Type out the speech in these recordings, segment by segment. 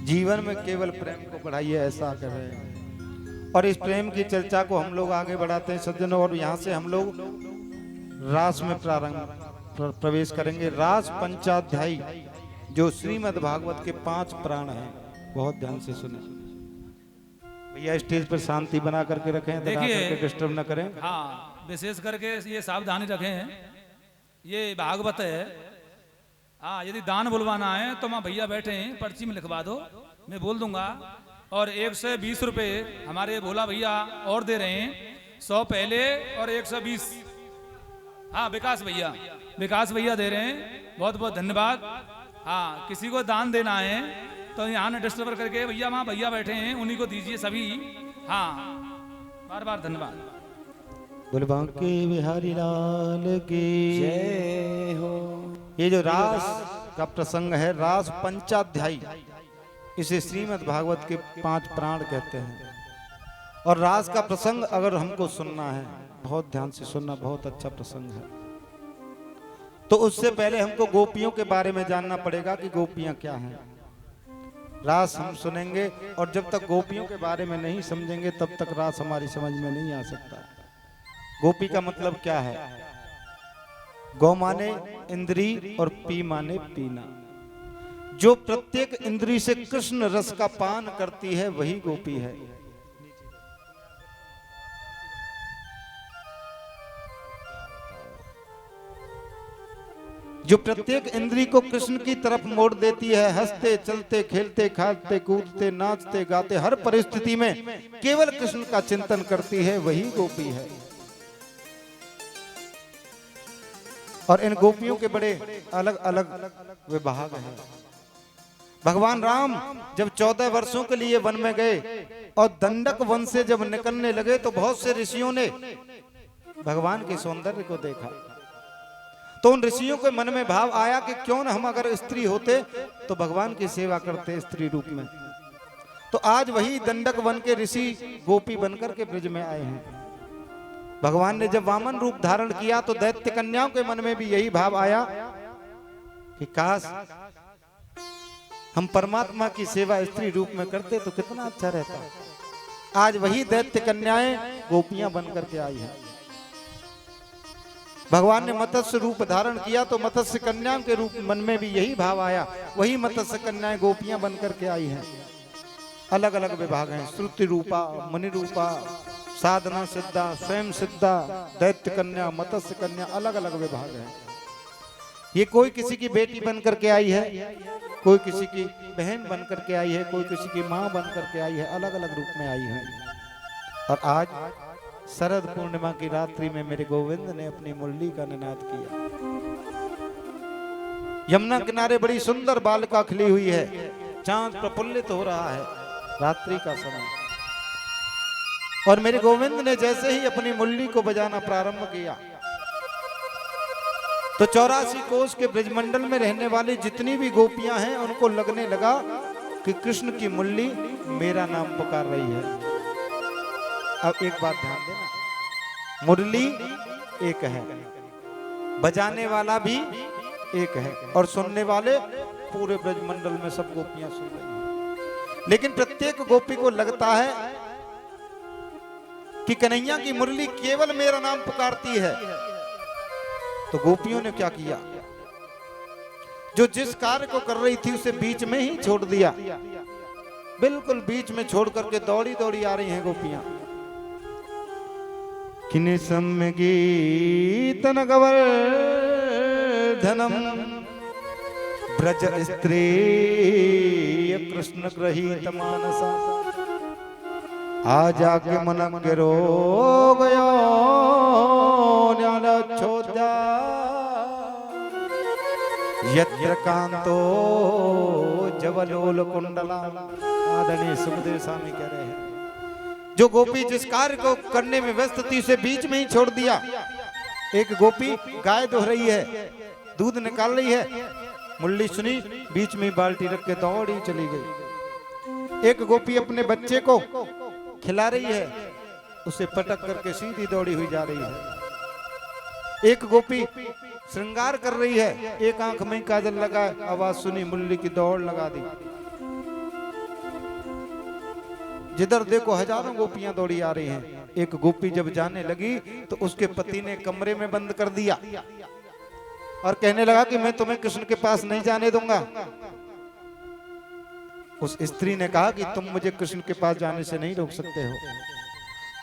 जीवन में केवल प्रेम को बढ़ाइए, ऐसा कर रहे हैं। और इस प्रेम की चर्चा को हम लोग आगे बढ़ाते हैं सज्जनों। और यहाँ से हम लोग रास में प्रवेश करेंगे। रास पंचाध्यायी जो श्रीमद् भागवत के 5 प्राण हैं, बहुत ध्यान से सुने भैया। स्टेज पर शांति बना करके रखें, देखिए डिस्टर्ब न करें। हाँ, विशेष करके ये सावधानी रखें, ये भागवत है। हाँ, यदि दान बुलवाना है तो वहाँ भैया बैठे हैं, पर्ची में लिखवा दो, मैं बोल दूंगा। और 120 रुपये हमारे भोला भैया और दे रहे हैं, 100 पहले और 120। हाँ, विकास भैया दे रहे हैं, बहुत बहुत धन्यवाद। हाँ, किसी को दान देना है तो यहाँ न डिस्टर्ब करके भैया, वहाँ भैया बैठे हैं, उन्हीं को दीजिए सभी। हाँ, बार बार धन्यवाद। बोल बांके बिहारी लाल की जय हो। ये जो रास का प्रसंग है, रास पंचाध्यायी, इसे श्रीमद् भागवत के 5 प्राण कहते हैं। और रास का प्रसंग अगर हमको सुनना है, बहुत ध्यान से सुनना, बहुत अच्छा प्रसंग है। तो उससे पहले हमको गोपियों के बारे में जानना पड़ेगा कि गोपियां क्या हैं। रास हम सुनेंगे और जब तक गोपियों के बारे में नहीं समझेंगे तब तक रास हमारी समझ में नहीं आ सकता। गोपी का मतलब क्या है? गौ माने इंद्री और पी माने पीना। जो प्रत्येक इंद्री से कृष्ण रस का पान करती है वही गोपी है। जो प्रत्येक इंद्री को कृष्ण की तरफ मोड़ देती है, हंसते चलते खेलते खाते कूदते नाचते गाते हर परिस्थिति में केवल कृष्ण का चिंतन करती है, वही गोपी है। और इन गोपियों के बड़े अलग अलग विभाग हैं। भगवान राम जब 14 वर्षों के लिए वन में गए और दंडक वन से जब निकलने लगे तो बहुत से ऋषियों ने भगवान के सौंदर्य को देखा। तो उन ऋषियों के मन में भाव आया कि क्यों न हम अगर स्त्री होते तो भगवान की सेवा करते स्त्री रूप में। तो आज वही दंडक वन के ऋषि गोपी बनकर के ब्रज में आए हैं। भगवान ने जब वामन रूप धारण किया तो दैत्य कन्याओं के मन में भी यही भाव आया कि काश हम परमात्मा की सेवा स्त्री रूप में करते तो कितना अच्छा रहता। आज वही दैत्य कन्याएं गोपियां बनकर के आई हैं। भगवान ने मत्स्य रूप धारण किया तो मत्स्य कन्याओं के रूप मन में भी यही भाव आया, वही मत्स्य कन्याएं गोपियां बनकर के आई हैं। अलग अलग विभाग हैं, श्रुति रूपा, मुनि रूपा, साधना सिद्धा, स्वयं सिद्धा, दैत्य कन्या, मत्स्य कन्या, अलग अलग विभाग हैं। ये कोई किसी की बेटी बनकर के आई है, कोई किसी की बहन बनकर के आई है, कोई किसी की माँ बनकर के आई है, अलग अलग रूप में आई है। और आज शरद पूर्णिमा की रात्रि में मेरे गोविंद ने अपनी मुरली का निनाद किया। यमुना किनारे बड़ी सुंदर बालिका खिली हुई है, चांद प्रफुल्लित हो रहा है, रात्रि का समय। और मेरे गोविंद ने जैसे ही अपनी मुरली को बजाना प्रारंभ किया तो 84 कोस के ब्रजमंडल में रहने वाली जितनी भी गोपियां हैं उनको लगने लगा कि कृष्ण की मुरली मेरा नाम पुकार रही है। अब एक बात ध्यान देना, मुरली एक है, बजाने वाला भी एक है और सुनने वाले पूरे ब्रजमंडल में सब गोपियां सुन रही हैं। लेकिन प्रत्येक गोपी को लगता है कि कन्हैया की मुरली केवल मेरा नाम पुकारती है। तो गोपियों ने क्या किया, जो जिस कार्य को कर रही थी उसे बीच में ही छोड़ दिया, बिल्कुल बीच में छोड़ करके दौड़ी दौड़ी आ रही हैं गोपियां। किने सम्य गीतन गवर्धनम ब्रज स्त्री कृष्ण ग्रहीत मानसा आज आके मन गिरो गयो न्याल छोद्या यत्र कांतो जवलोल कुंडला। आदरणीय सुखदेव स्वामी कह रहे हैं, जो गोपी जिस कार्य को करने में व्यस्त थी उसे बीच में ही छोड़ दिया। एक गोपी गाय दुह रही है, दूध निकाल रही है, मुरली सुनी, बीच में बाल्टी रख के दौड़ी चली गई। एक गोपी अपने बच्चे को खिला रही है, उसे पटक करके सीधी दौड़ी हुई जा रही है। एक गोपी श्रृंगार कर रही है, एक आंख में काजल लगा, आवाज सुनी, मुरली की दौड़ लगा दी। जिधर देखो हजारों गोपियां दौड़ी आ रही हैं। एक गोपी जब जाने लगी तो उसके पति ने कमरे में बंद कर दिया और कहने लगा कि मैं तुम्हें कृष्ण के पास नहीं जाने दूंगा। उस स्त्री ने कहा कि तुम मुझे कृष्ण के पास जाने से नहीं रोक सकते हो,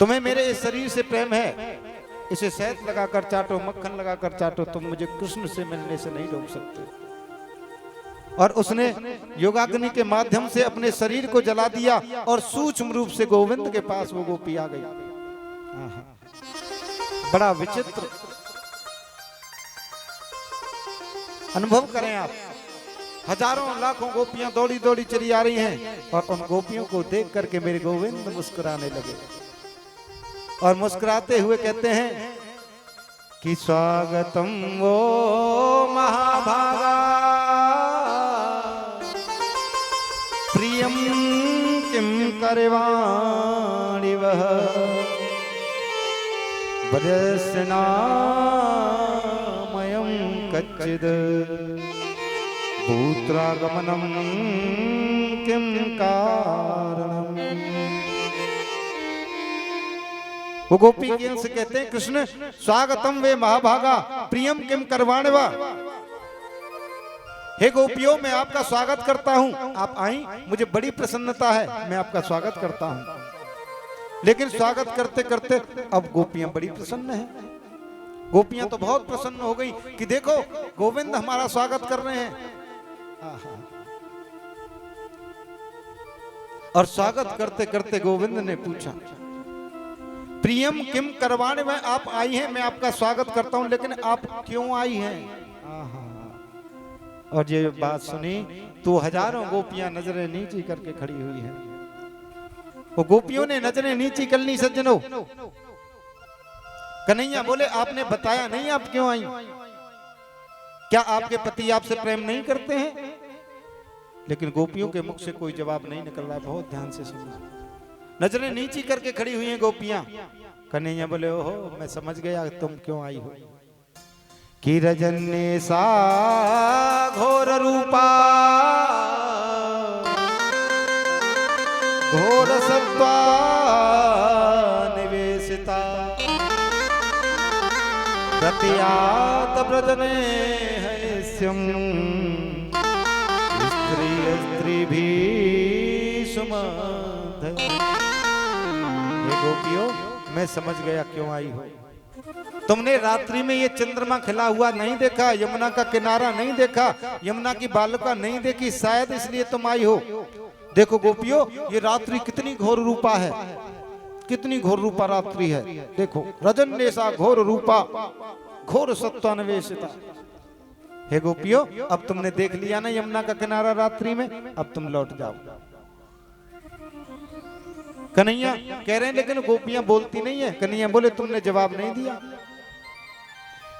तुम्हें मेरे इस शरीर से प्रेम है, इसे शहद लगाकर चाटो, मक्खन लगाकर चाटो, तुम मुझे कृष्ण से मिलने से नहीं रोक सकते। और उसने योगाग्नि के माध्यम से अपने शरीर को जला दिया और सूक्ष्म रूप से गोविंद के पास वो गोपी आ गई। बड़ा विचित्र अनुभव करें आप। हजारों लाखों गोपियां दौड़ी दौड़ी चली आ रही हैं और उन गोपियों को देख करके मेरे गोविंद मुस्कुराने लगे और मुस्कुराते हुए कहते हैं कि स्वागतम वो महाभागा प्रियम किम करवाणि वह वदस्नामयं कच्चिद भूत्रागमनम किम कारणम। वो गोपी से कहते हैं कृष्ण स्वागतम वे महाभागा प्रियम किम करवाणे वा। हे गोपियों, मैं आपका स्वागत करता हूं, आप आई, मुझे बड़ी प्रसन्नता है, मैं आपका स्वागत करता हूं। लेकिन स्वागत करते करते अब गोपियां बड़ी प्रसन्न हैं। गोपियां तो बहुत प्रसन्न हो गई कि देखो गोविंद हमारा स्वागत कर रहे हैं। और स्वागत करते करते गोविंद ने पूछा प्रियम किम करवाने में आप आई हैं, मैं आपका स्वागत करता हूं, लेकिन आप क्यों आई हैं? और ये बात सुनी तो हजारों गोपियां नजरें नीची करके खड़ी हुई हैं। वो गोपियों ने नजरें नीची कर ली। सज्जनों, कन्हैया बोले आपने बताया नहीं आप क्यों आई? क्या आपके पति आपसे प्रेम नहीं करते हैं? लेकिन गोपियों के मुख से कोई जवाब नहीं निकल रहा है। बहुत ध्यान से सुनना। नजरें नीची करके खड़ी हुई हैं गोपियां। कन्हैया बोले ओहो, मैं समझ गया तुम क्यों आई हो। कि रजन्य सा घोर रूपा घोर सत्वा निवेशिता प्रत्यात व्रजने हैस्यम स्त्री भी सुमध। गोपियों, मैं समझ गया क्यों आई हो। तुमने रात्रि में ये चंद्रमा खिला हुआ नहीं देखा, यमुना का किनारा नहीं देखा, यमुना की बालुका नहीं देखी, शायद इसलिए तुम आई हो। देखो गोपियों, ये रात्रि कितनी घोर रूपा है, कितनी घोर रूपा रात्रि है। देखो रजन्यसा घोर रूपा घोर सत्वान्वेषिता। हे गोपियों, अब तुमने देख लिया ना यमुना का किनारा रात्रि में, अब तुम लौट जाओ। कन्हैया कह रहे हैं लेकिन गोपियां बोलती नहीं है। कन्हैया बोले तुमने जवाब नहीं दिया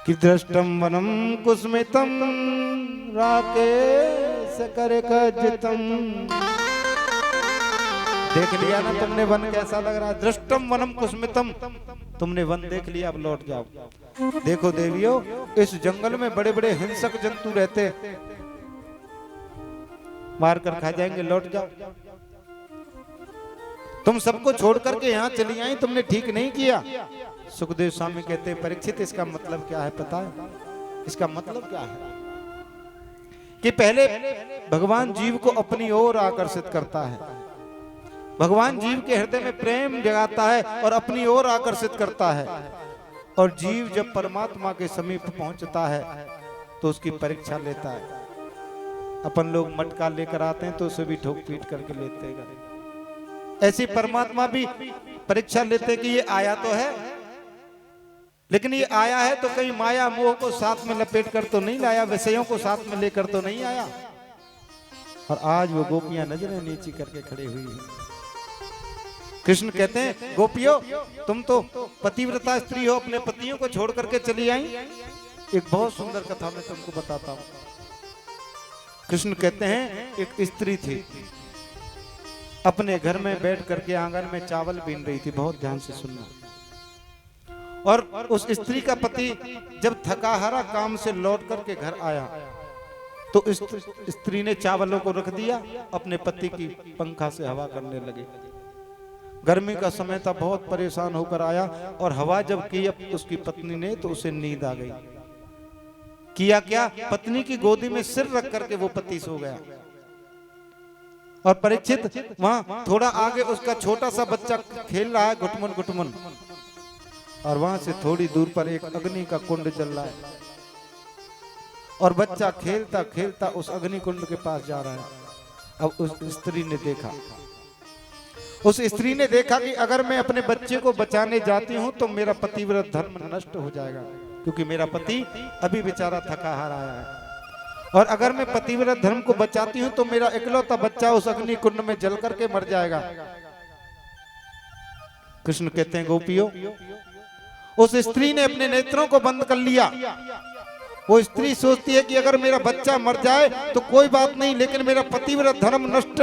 कि दृष्टम वनम कुस्मितम राकेश करकजितम। देख लिया ना तुमने वन कैसा लग रहा है। दृष्टम वनम कुस्मितम, तुमने वन देख लिया, अब लौट जाओ। देखो देवियों, इस जंगल में बड़े बड़े हिंसक जंतु रहते, मार कर खा जाएंगे, लौट जाओ। तुम सबको छोड़ करके यहाँ चली आई, तुमने ठीक नहीं किया। सुखदेव स्वामी कहते हैं परीक्षित, इसका मतलब क्या है पता है? इसका मतलब क्या है कि पहले भगवान जीव को अपनी ओर आकर्षित करता है, भगवान जीव के हृदय में प्रेम जगाता है और अपनी ओर आकर्षित करता है। और जीव जब परमात्मा के समीप पहुंचता है तो उसकी परीक्षा लेता है। अपन लोग मटका लेकर आते हैं तो उसे भी ठोक पीट करके लेते हैं। ऐसी परमात्मा भी परीक्षा लेते कि ये आया तो है, लेकिन ये आया है तो कहीं माया मोह को साथ में लपेट कर तो नहीं लाया, विषयों को साथ में लेकर तो नहीं आया। और आज वो गोपियां नजरें नीची करके खड़ी हुई है। कृष्ण कहते हैं गोपियों, तुम तो पतिव्रता स्त्री हो, अपने पतियों को छोड़ करके चली आई। एक बहुत सुंदर कथा मैं तुमको बताता हूं। कृष्ण कहते हैं एक स्त्री थी, अपने घर में बैठ करके आंगन में चावल बीन रही थी। बहुत ध्यान से सुनना। और उस स्त्री का पति जब थका हारा काम से लौट करके घर आया तो स्त्री ने चावलों को रख दिया, अपने पति की पंखा से हवा करने लगे। गर्मी का समय था, बहुत परेशान होकर आया और हवा जब की अब उसकी पत्नी ने तो उसे नींद आ गई। किया क्या, पत्नी की गोदी में सिर रख करके वो पति सो गया। और परीक्षित वहां थोड़ा आगे उसका छोटा सा बच्चा खेल रहा है घुटमुन घुटमुन, और वहां से थोड़ी दूर पर एक अग्नि का कुंड जल रहा है और बच्चा खेलता खेलता उस अग्नि कुंड के पास जा रहा है। अब उस स्त्री ने देखा, उस स्त्री ने देखा कि अगर मैं अपने बच्चे को बचाने जाती हूं तो मेरा पतिव्रत धर्म नष्ट हो जाएगा, क्योंकि मेरा पति अभी बेचारा थका हार आया है, और अगर मैं पतिव्रत धर्म को बचाती हूं तो मेरा इकलौता बच्चा उस अग्नि कुंड में जल करके मर जाएगा। कृष्ण कहते हैं गोपियों, उस स्त्री ने अपने नेत्रों को बंद कर लिया। वो स्त्री सोचती है कि अगर मेरा बच्चा मर जाए तो कोई बात नहीं, लेकिन मेरा पतिव्रत धर्म नष्ट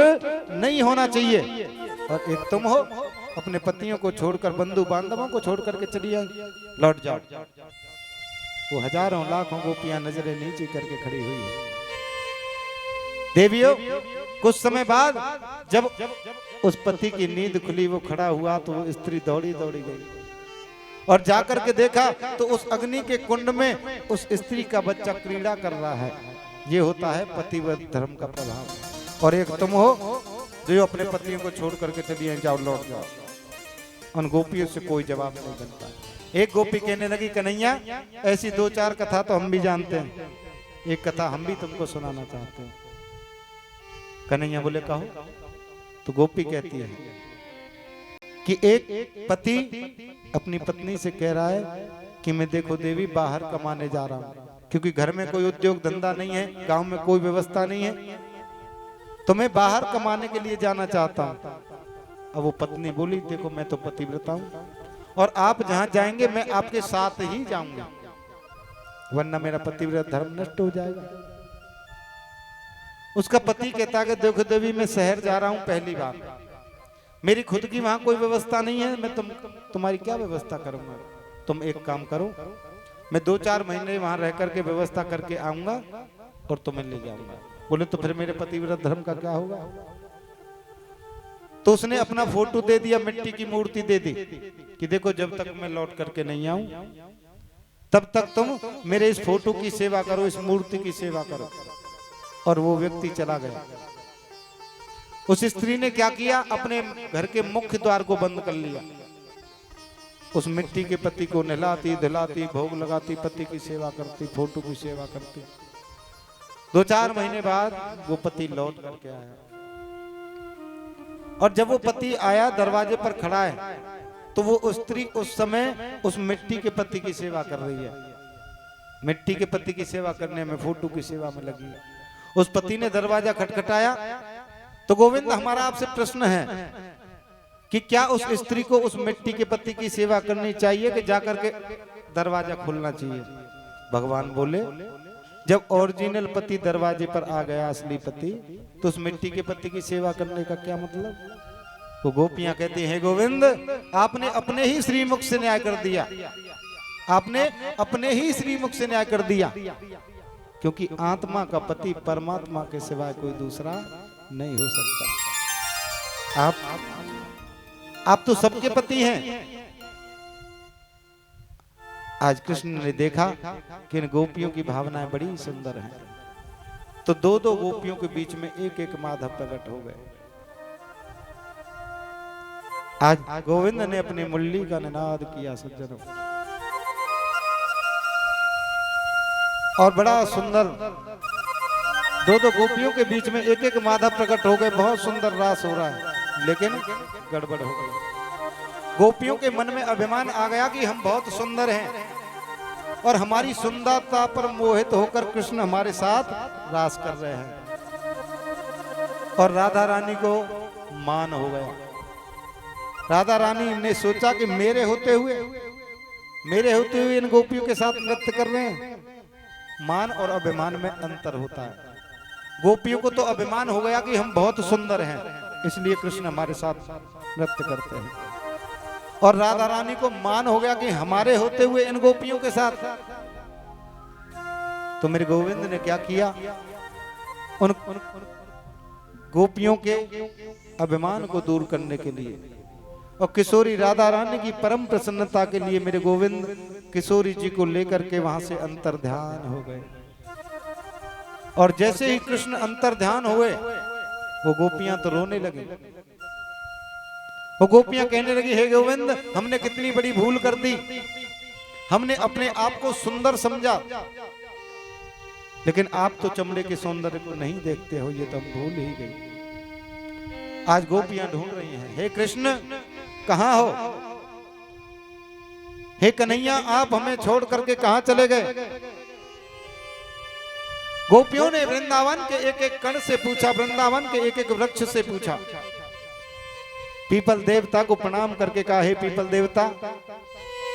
नहीं होना चाहिए। और एक तुम हो, अपने पतियों को छोड़कर, बंधु बांधवों को छोड़ करके चली आई, लौट जाओ। वो हजारों लाखों गोपियां नजरें नीचे करके खड़ी हुई है। देवियों, कुछ समय बाद जब उस पति की नींद खुली, वो खड़ा हुआ तो वो स्त्री दौड़ी दौड़ी गई और जाकर के देखा तो उस अग्नि के कुंड में उस स्त्री का बच्चा क्रीड़ा कर रहा है। ये होता है पतिव्रत धर्म का प्रभाव। और एक तुम हो जो अपने पतियों को छोड़ करके चली आई, जाओ लौट जाओ। उन गोपियों से कोई जवाब नहीं बनता। एक गोपी कहने लगी, कन्हैया ऐसी दो चार कथा तो हम भी जानते हैं, एक कथा हम भी तुमको सुनाना चाहते हैं। कन्हैया बोले कहो। तो गोपी कहती है कि एक पति अपनी पत्नी से कह रहा है कि मैं देखो देवी बाहर कमाने जा रहा हूं, क्योंकि घर में कोई उद्योग धंधा नहीं है, गांव में कोई व्यवस्था नहीं है, तो मैं बाहर कमाने के लिए जाना चाहता हूं। अब वो पत्नी बोली, देखो मैं तो पतिव्रता हूं और आप जहां जाएंगे मैं आपके साथ ही जाऊंगा, वरना मेरा पतिव्रत धर्म नष्ट हो जाएगा। उसका पति कहता है, देखो देवी मैं शहर जा रहा हूं पहली बार, मेरी खुद की वहां कोई व्यवस्था नहीं है, मैं तुम्हारी क्या व्यवस्था करूंगा। तुम एक काम करो, मैं 2-4 महीने वहां रह करके व्यवस्था करके आऊंगा और तुम्हें ले जाऊंगा। बोले तो फिर मेरे पतिव्रत धर्म का क्या होगा। तो उसने अपना फोटो दे दिया, मिट्टी की मूर्ति दे दी कि देखो जब तक मैं लौट करके नहीं आऊं तब तक तुम मेरे इस फोटो की सेवा करो, इस मूर्ति की सेवा करो। और वो व्यक्ति चला गया। उस स्त्री ने क्या किया, अपने घर के मुख्य द्वार को बंद कर लिया। उस मिट्टी के पति को नहलाती धुलाती, भोग लगाती, पति की सेवा करती, फोटो की सेवा करती। 2-4 महीने बाद वो पति लौट करके आया, और जब वो पति आया दरवाजे पर खड़ा है तो वो स्त्री उस समय उस मिट्टी के पति की सेवा कर रही है। मिट्टी के पति की सेवा करने में, फोटो की सेवा में लगी है। उस पति ने दरवाजा खटखटाया तो गोविंद हमारा आपसे प्रश्न है कि क्या उस स्त्री को उस मिट्टी के पति की सेवा करनी चाहिए कि जाकर के दरवाजा खोलना चाहिए। भगवान बोले, जब ओरिजिनल पति दरवाजे पर आ गया, असली पति, तो उस मिट्टी के पति की सेवा करने का क्या मतलब। वो गोपियां कहती हैं, गोविंद आपने अपने ही श्रीमुख से न्याय कर दिया, आपने अपने ही श्रीमुख से न्याय कर दिया, क्योंकि आत्मा का पति परमात्मा के सिवाय कोई दूसरा नहीं हो सकता। आप तो सबके पति हैं। आज कृष्ण ने देखा कि इन गोपियों की भावनाएं बड़ी सुंदर हैं, तो 2-2 गोपियों के बीच में एक माधव प्रकट हो गए। आज गोविंद ने अपनी मुरली का निनाद किया सज्जनों, और बड़ा सुंदर 2-2 गोपियों के बीच में एक माधव प्रकट हो गए। बहुत सुंदर रास हो रहा है, लेकिन गड़बड़ हो गई। गोपियों के मन में अभिमान आ गया कि हम बहुत सुंदर हैं और हमारी सुंदरता पर मोहित होकर कृष्ण हमारे साथ रास कर रहे हैं। और राधा रानी को मान हो गया। राधा रानी ने सोचा कि मेरे होते हुए इन गोपियों के साथ नृत्य कर रहे हैं। मान और अभिमान में अंतर होता है। गोपियों को तो अभिमान हो गया कि हम बहुत सुंदर हैं, इसलिए कृष्ण हमारे साथ नृत्य करते हैं, और राधा रानी को मान हो गया कि हमारे होते हुए इन गोपियों के साथ। तो मेरे गोविंद ने क्या किया, उन गोपियों के अभिमान को दूर करने के लिए और किशोरी राधा रानी की परम प्रसन्नता के लिए मेरे गोविंद किशोरी जी को लेकर के वहां से अंतर ध्यान हो गए। और जैसे ही कृष्ण अंतर ध्यान हुए वो गोपियां तो रोने लगी। वो गोपियां कहने लगी, हे गोविंद, हमने कितनी बड़ी भूल कर दी। हमने अपने आप को सुंदर समझा, लेकिन आप तो चमड़े के सौंदर्य को नहीं देखते हो, ये तो हम भूल ही गए। आज गोपियां ढूंढ रही हैं, हे कृष्ण कहां हो? हे कन्हैया, आप हमें छोड़ करके कहां चले गए? गोपियों ने वृंदावन के एक एक कण से पूछा, वृंदावन के एक एक वृक्ष से पूछा। पीपल देवता को प्रणाम करके कहा, हे पीपल देवता,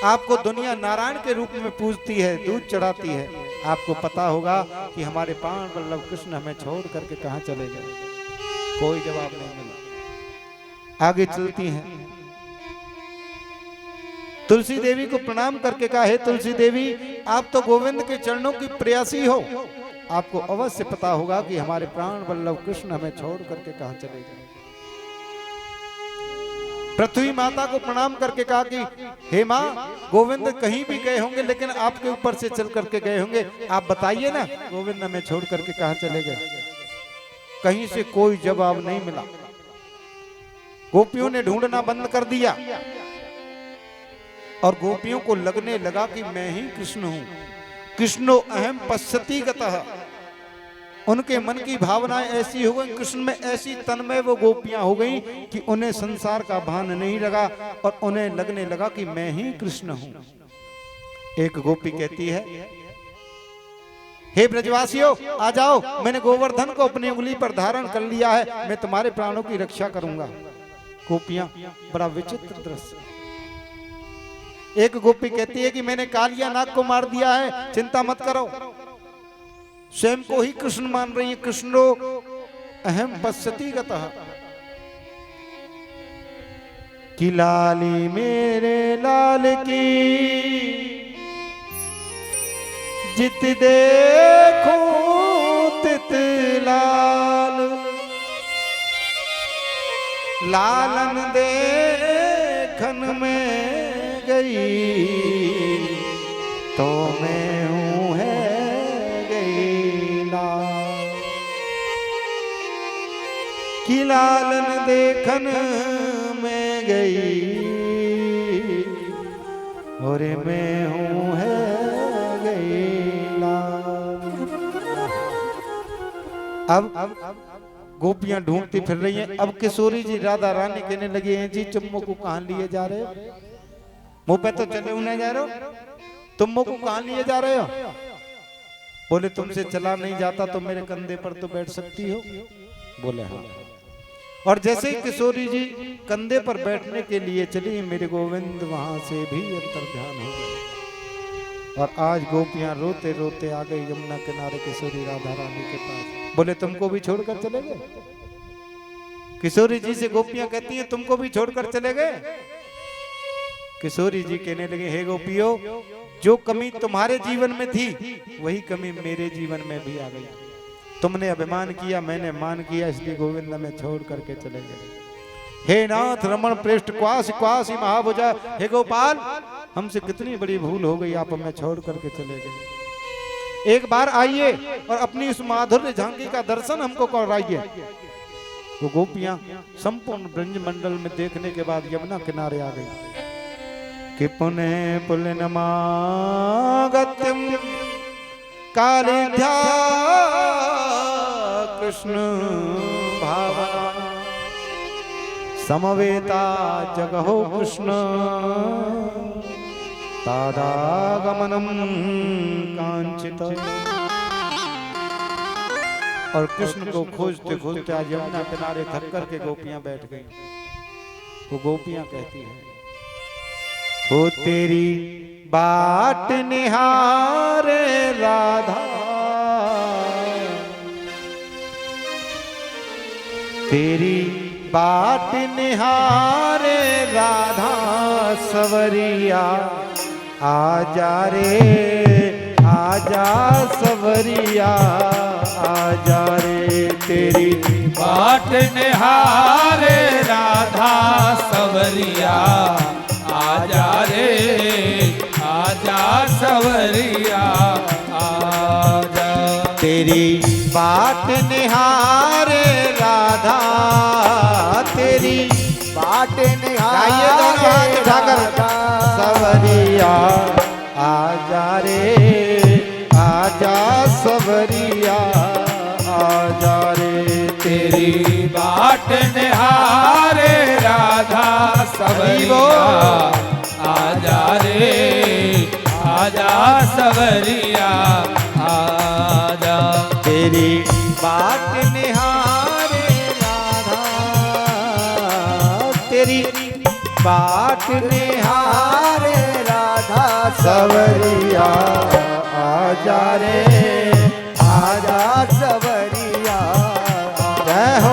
आपको दुनिया नारायण के रूप में पूजती है, दूध चढ़ाती है। आपको पता होगा कि हमारे प्राण वल्लभ कृष्ण हमें छोड़ करके कहां चले गए। कोई जवाब नहीं मिला। आगे चलती हैं। तुलसी देवी को प्रणाम करके कहा, हे तुलसी देवी, आप तो गोविंद के चरणों की प्रेयसी हो, आपको अवश्य पता होगा कि हमारे प्राण वल्लभ कृष्ण हमें छोड़ करके कहां चले गए। पृथ्वी माता को प्रणाम करके कहा कि हे माँ, गोविंद कहीं भी गए होंगे, लेकिन आपके ऊपर से चल करके गए होंगे, आप बताइए ना, गोविंद हमें छोड़ करके कहां चले गए। कहीं से कोई जवाब नहीं मिला। गोपियों ने ढूंढना बंद कर दिया और गोपियों को लगने लगा कि मैं ही कृष्ण हूं। कृष्णो अहम पश्यति गतः। उनके मन की भावनाएं ऐसी हो गई, कृष्ण में ऐसी तन्मय वो गोपियां हो गई कि उन्हें संसार का भान नहीं लगा और उन्हें लगने लगा कि मैं ही कृष्ण हूं। एक गोपी कहती है, हे ब्रजवासियों, आ जाओ, मैंने गोवर्धन को अपनी उंगली पर धारण कर लिया है, मैं तुम्हारे प्राणों की रक्षा करूंगा। गोपियां, बड़ा विचित्र दृश्य। एक गोपी कहती है कि मैंने कालिया नाग को मार दिया है, चिंता मत करो। स्वयं को ही कृष्ण मान रही है। कृष्णो अहम पश्यति गतः। कि लाली मेरे लाल की जित देखो तित लाल, लालन देखन में गई तो मैं हूं है गई लाल। कि लालन देखन में गई और मैं हूं है गई लाल। अब गोपियां ढूंढती फिर रही हैं। अब किशोरी जी राधा रानी कहने लगी हैं, जी चुम्मो को कहां लिए जा रहे हो? मुंह पे तो चले उन्हें जा रहे हो, तुम को कहां लिए जा रहे हो? बोले तुमसे चला नहीं जाता तो मेरे कंधे पर तो बैठ सकती हो। बोले हाँ। और जैसे ही किशोरी जी कंधे पर बैठने के लिए चली, मेरे गोविंद वहां से भी अंतर ध्यान हो गए। और आज गोपियां रोते रोते आ गई यमुना किनारे किशोरी राधा रानी के पास। बोले तुमको भी छोड़कर चले गए? किशोरी जी से गोपियां कहती हैं, तुमको भी छोड़कर चले गए? किशोरी जी कहने लगे, हे गोपियों, जो कमी तुम्हारे जीवन में थी वही कमी मेरे जीवन में भी आ गई। तुमने अभिमान किया, मैंने मान किया, इसलिए गोविंद में छोड़ करके चले गए। हे नाथ रमण पृष्ठ क्वास क्वास महाभुजा, हे गोपाल, हमसे कितनी बड़ी भूल हो गई, आप हमें छोड़ करके चले गए। एक बार आइए और अपनी उस माधुर्य झांकी का दर्शन हमको कराइए। वो गोपियां संपूर्ण ब्रज मंडल में देखने के बाद यमुना किनारे आ गई कि पुनः पुलिनमा गत्यम कालिध्या कृष्ण भावना समवेता जगहो कृष्ण तादागमनम कांचित। और कृष्ण को खोजते खोजते आज यमुना किनारे थक कर के गोपियां बैठ गई। वो गोपियां कहती हैं, हो तेरी बाट निहारे राधा, तेरी बाट निहारे राधा सवरिया, आजा रे आजा सवरिया, आजा रे तेरी बाट निहारे राधा सवरिया, तेरी बाट निहारे राधा, तेरी बाट गाइए दोनों हाथ उठाकर सवरिया आजा रे आजा सवरिया आजा रे, तेरी बाट निहारे राधा सवरिया आजा रे आजा सवरिया आजा। तेरी बाट निहारे राधा, तेरी बाट निहारे राधा सवरिया आजा रे आजा सवरिया। जय हो।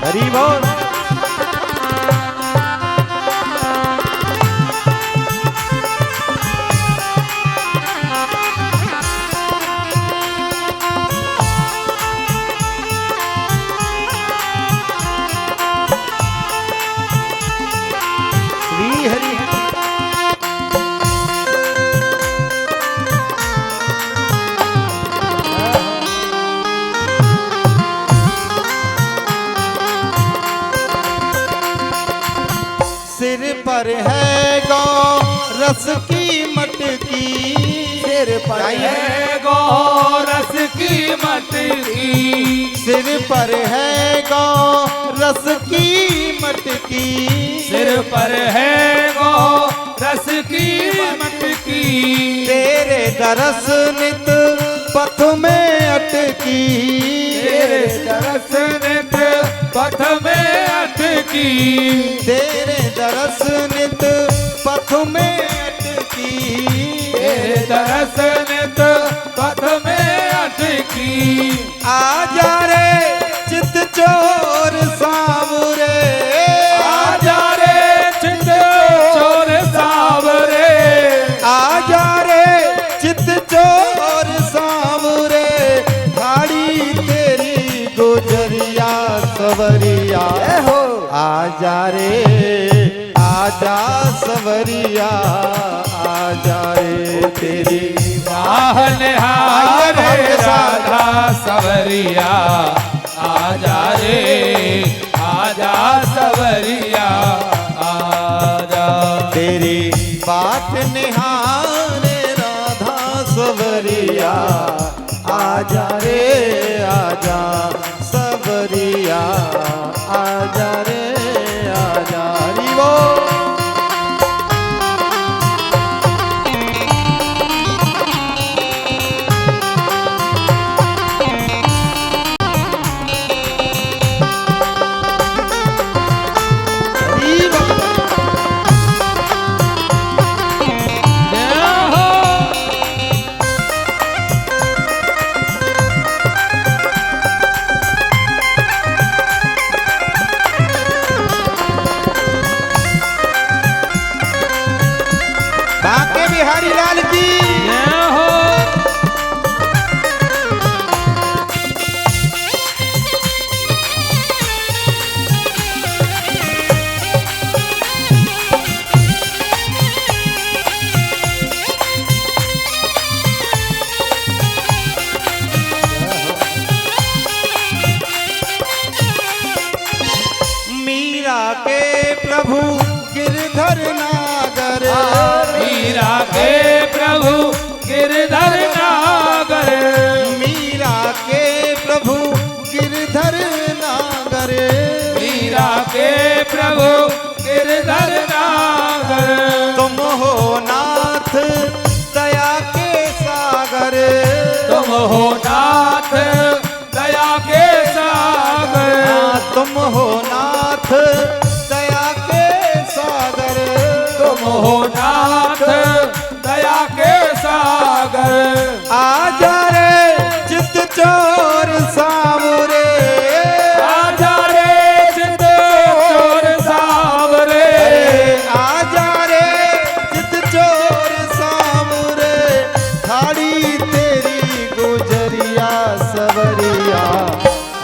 हरि बोल। श्री हरि सिर पर है गौ रस की मटकी, सिर पर है गौरस की मटकी, सिर पर है गौ रस की मटकी, सिर पर है गौरस की मटकी, तेरे दरस नित पथ में अटकी, तेरे दरस नित पथ में अटकी, तेरे दरस नित पथ में अटकी, तेरे दरस नित पथ में अटकी। आजा रे चित चोर सावरे, आजा रे चित चोर सावरे, आजा रे चित चोर सावरे, खाड़ी तेरी गुजरिया सवरिया हो। आजा रे आजा सवरिया आजा रे, तेरी वाहन हारे राधा सवरिया आजा रे आजा सवरिया आजा। तेरी बाट निहारे राधा सवरिया आजा रे आजा सवरिया आजा रे आजा। हरि बोल। बांके बिहारी लाल की मीरा के प्रभु गिरधर नागर, मीरा के प्रभु गिरधर नागर, मीरा के प्रभु गिरधर नागर, मीरा के प्रभु गिरधर नागर। तुम हो नाथ दया के सागर, तुम हो नाथ दया के सागर, तुम हो नाथ दया के सागर, तुम हो नाथ दया के सागर। आजा रे चित चोर सावरे, आजा रे चित चोर सावरे, तेरी गुजरिया सवरिया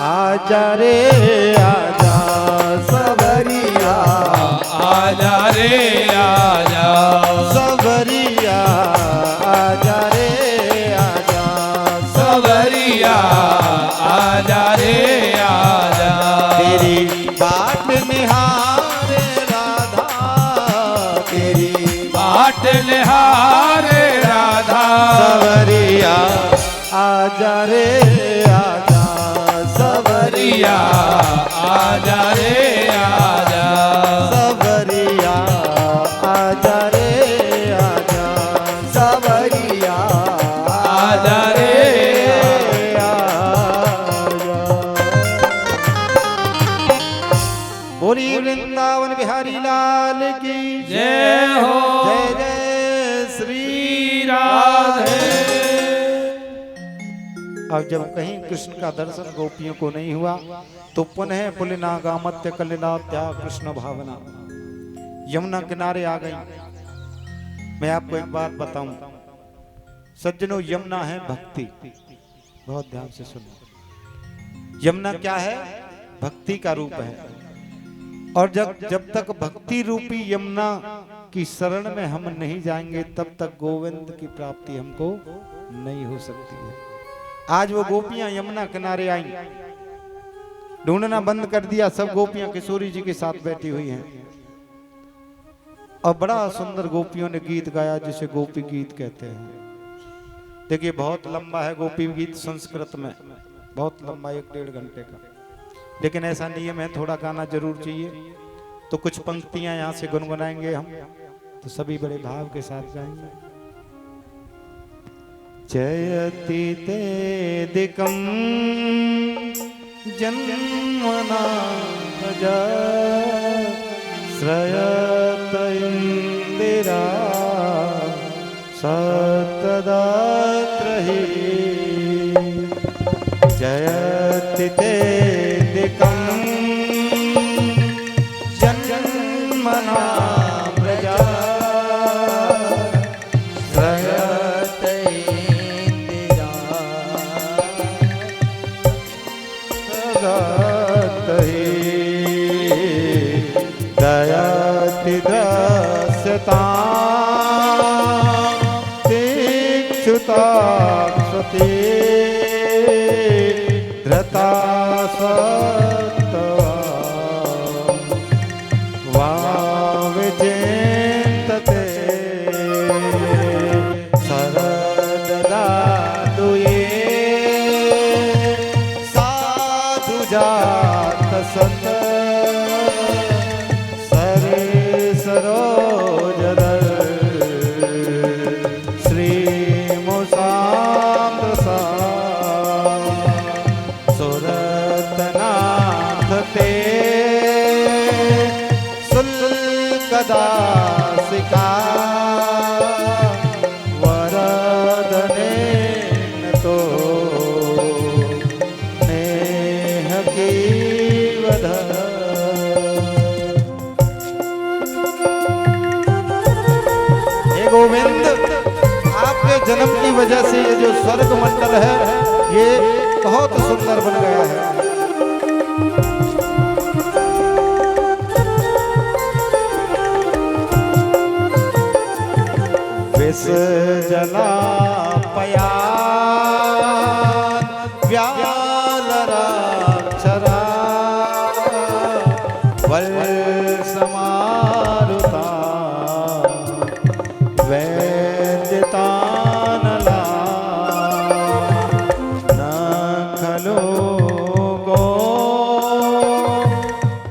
आजा रे आजा सवरिया आजा रे आजा सवरिया आजा रे आजा सवरिया आजा रे आजा तेरी बाट निहारे राधा तेरी बाट निहारे राधा सवरिया आजा रे आजा सवरिया आजा रे आजा सवरिया आजा रे आजा सवरिया आजा रे बोली वृंदावन बिहारी लाल की जय हो जय जय श्री राधे। अब जब कहीं कृष्ण का दर्शन गोपियों को नहीं हुआ तो पुनः पुलिना गामत्य कलिना त्या कृष्ण भावना यमुना किनारे आ गई। मैं आपको एक बात बताऊं सज्जनों, यमुना है भक्ति। बहुत ध्यान से सुनो, यमुना क्या है? भक्ति का रूप है। और जब तक भक्ति रूपी यमुना की शरण में हम नहीं जाएंगे तब तक गोविंद की प्राप्ति हमको नहीं हो सकती है। आज वो गोपियां यमुना किनारे आई, ढूंढना बंद कर दिया, सब गोपियां किशोरी जी के साथ बैठी हुई हैं और बड़ा सुंदर गोपियों ने गीत गाया जिसे गोपी गीत कहते हैं। देखिए बहुत लंबा है गोपी गीत संस्कृत में, बहुत लंबा 1-1.5 घंटे का, लेकिन ऐसा नियम है थोड़ा गाना जरूर चाहिए। तो कुछ पंक्तियां यहाँ से गुनगुनाएंगे हम, तो सभी बड़े भाव के साथ गाएंगे। जयति तेदिकं जन्मना भजा श्रयत इंदिरा सतदात्रहि जयति तेदिकं जन्मना प्रजा श्रयत इंदिरा सतहि दयति दस्यता तीक्षुताक्षते धृता सत्तवा वाविचिन्तते शरददातुये साधु जात सत दासिका वरदने तो नेह की वध। हे गोविंद, आपके जन्म की वजह से ये जो स्वर्ग मंडल है ये बहुत सुंदर बन गया है। विष जला पया व्यालराक्षरा वल समारुता वैद्यतानला न खलो गो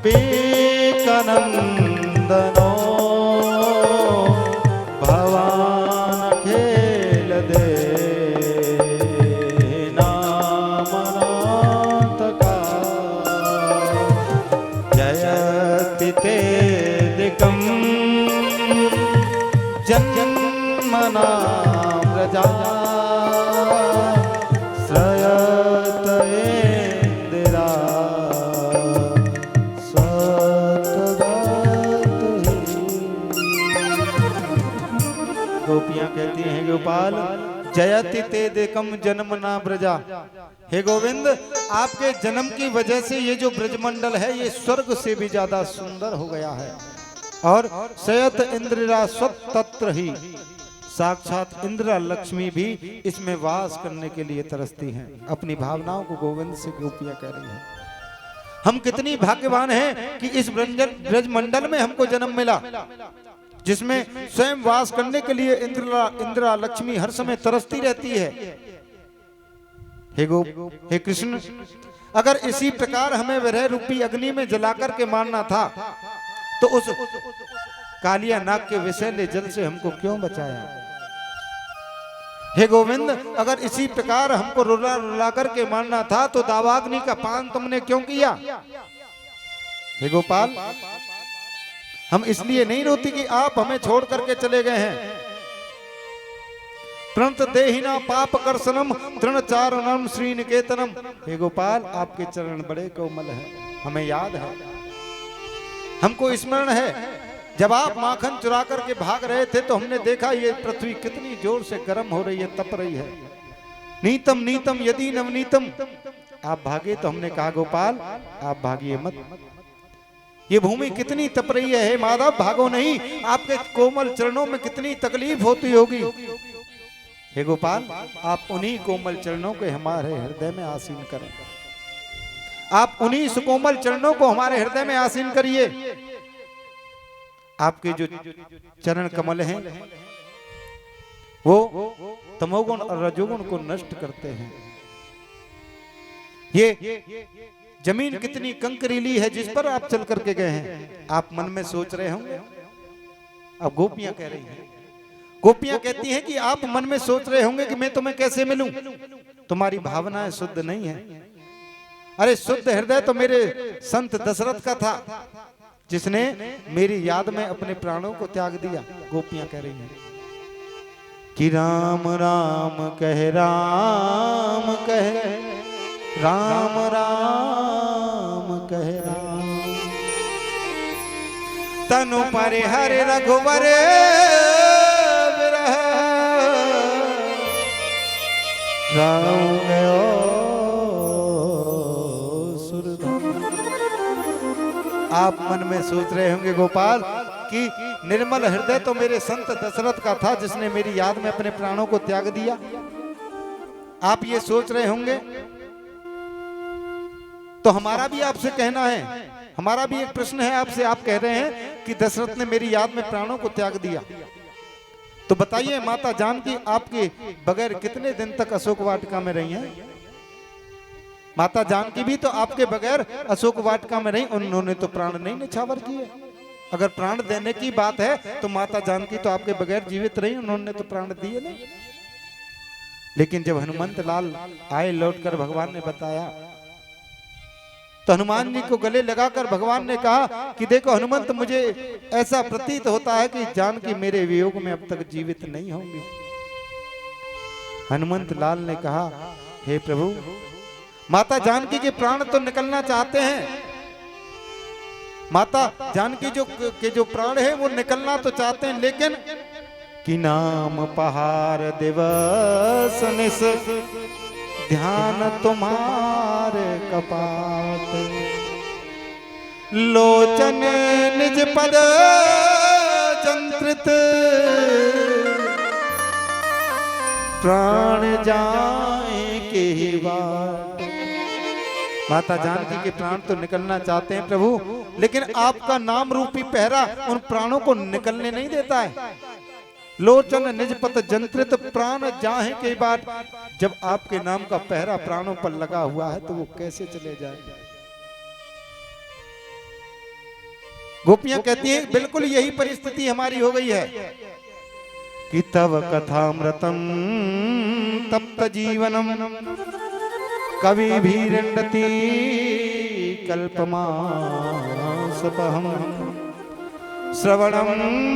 पीकनंदनो जन्मना प्रजा श्रयत इंदिरा सतगत। गोपियां कहती हैं गोपाल जयति ते देखम जन्म ना ब्रजा। हे गोविंद, आपके जन्म की वजह से ये जो ब्रजमंडल है ये स्वर्ग से भी ज्यादा सुंदर हो गया है। और सयत इंद्रिरा स्वतंत्र ही, साक्षात इंद्रा लक्ष्मी भी इसमें वास करने के लिए तरसती हैं। अपनी भावनाओं को गोविंद से गोपियां कह रही हैं। हम कितनी भाग्यवान हैं कि इस ब्रजमंडल में हमको जन्म मिला, जिसमें स्वयं वास करने के लिए इंद्रा लक्ष्मी हर समय तरसती रहती है। हे कृष्ण, अगर इसी प्रकार हमें विरह रूपी अग्नि में जलाकर के मारना था तो उस कालिया नाग के विषैले जल से हमको क्यों बचाया? हे गोविंद, अगर इसी प्रकार हमको रुला रुला करके मारना था तो दावाग्नि का पान तुमने क्यों किया? हे गोपाल, हम इसलिए नहीं रोती कि आप हमें छोड़ करके चले गए हैं। प्रणत देहिना पाप कर्षणम तृणचारणम श्री निकेतनम। हे गोपाल, आपके चरण बड़े कोमल हैं, हमें याद है, हमको स्मरण है। जब आप माखन चुरा करके भाग रहे थे तो हमने देखा ये पृथ्वी कितनी जोर से गर्म हो रही है, तप रही है। नीतम नीतम यदि नवनीतम, आप भागे तो हमने कहा गोपाल आप भागिए मत, ये भूमि कितनी तप रही है। हे माधव, भागो नहीं, आपके कोमल चरणों में कितनी तकलीफ होती होगी। हे गोपाल, आप उन्हीं कोमल चरणों को हमारे हृदय में आसीन करें, आप उन्हीं सुकोमल चरणों को हमारे हृदय में आसीन करिए। आपके जो चरण कमल हैं वो तमोगुण और रजोगुण को नष्ट करते हैं। ये जमीन कितनी कंकरीली है जिस पर आप चल करके गए हैं, आप मन में सोच रहे होंगे। अब गोपियां कह रही हैं, गोपियां कहती हैं कि आप मन में सोच रहे होंगे कि मैं तुम्हें कैसे मिलूं, तुम्हारी भावनाएं शुद्ध नहीं है। अरे शुद्ध हृदय तो मेरे संत दशरथ का था, जिसने मेरी याद में अपने प्राणों को त्याग दिया। गोपियां कह रही हैं कि राम राम कह राम कह, राम राम कह राम, तनु पर हर रघुवर विरह, राम गयो आप मन में सोच रहे होंगे गोपाल कि निर्मल हृदय तो मेरे संत दशरथ का था, जिसने मेरी याद में अपने प्राणों को त्याग दिया। आप ये सोच रहे होंगे तो हमारा भी आपसे कहना है, हमारा भी एक प्रश्न है आपसे। आप कह रहे हैं कि दशरथ ने मेरी याद में प्राणों को त्याग दिया, तो बताइए माता जानकी आपके बगैर कितने दिन तक अशोक वाटिका में रही हैं? माता जानकी भी तो आपके बगैर अशोक वाटिका में रही, उन्होंने तो प्राण नहीं निछावर किए। अगर प्राण देने की बात है तो माता जानकी तो आपके बगैर जीवित रही, उन्होंने तो प्राण दिए नहीं। लेकिन जब हनुमंत लाल आए लौटकर, भगवान ने बताया तो हनुमान जी को गले लगाकर भगवान ने कहा कि देखो हनुमंत, मुझे ऐसा प्रतीत होता है कि जानकी मेरे वियोग में अब तक जीवित नहीं होंगी। हनुमंत लाल ने कहा, हे प्रभु, माता जानकी के प्राण तो निकलना चाहते हैं, माता जानकी जो प्राण है वो निकलना तो चाहते हैं, लेकिन कि नाम पहाड़ दिवस निस, ध्यान तुम्हारे कपाट, लोचन निज पद जंत्रित, प्राण जाए के बाट। माता जानकी के प्राण तो निकलना चाहते हैं प्रभु, लेकिन आपका नाम रूपी पहरा उन प्राणों को निकलने नहीं देता है। लोचन निज पत जंत्रित, प्राण जाहे के बाद, जब आपके नाम का पहरा प्राणों पर लगा हुआ है तो वो कैसे चले जाएंगे? गोपियां कहती हैं बिल्कुल यही परिस्थिति हमारी हो गई है कि तव कथामृतम तप्त जीवनम, कवि भीरंडति कल्पमासपहम, श्रवणम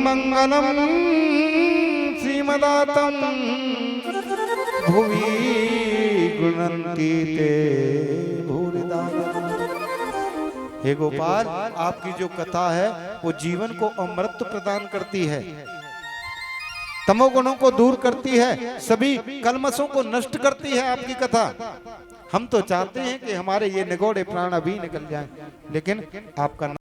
मंगलम श्रीमदातम, भुवि गुणन्ति ते भूरिदा। हे गोपाल, आपकी जो कथा है वो जीवन को अमृत प्रदान करती है। तमोगुणों को दूर करती है, सभी कलमशों को नष्ट करती है आपकी कथा। हम तो चाहते हैं कि हमारे ये निगोड़े प्राण अभी निकल जाएं, लेकिन आपका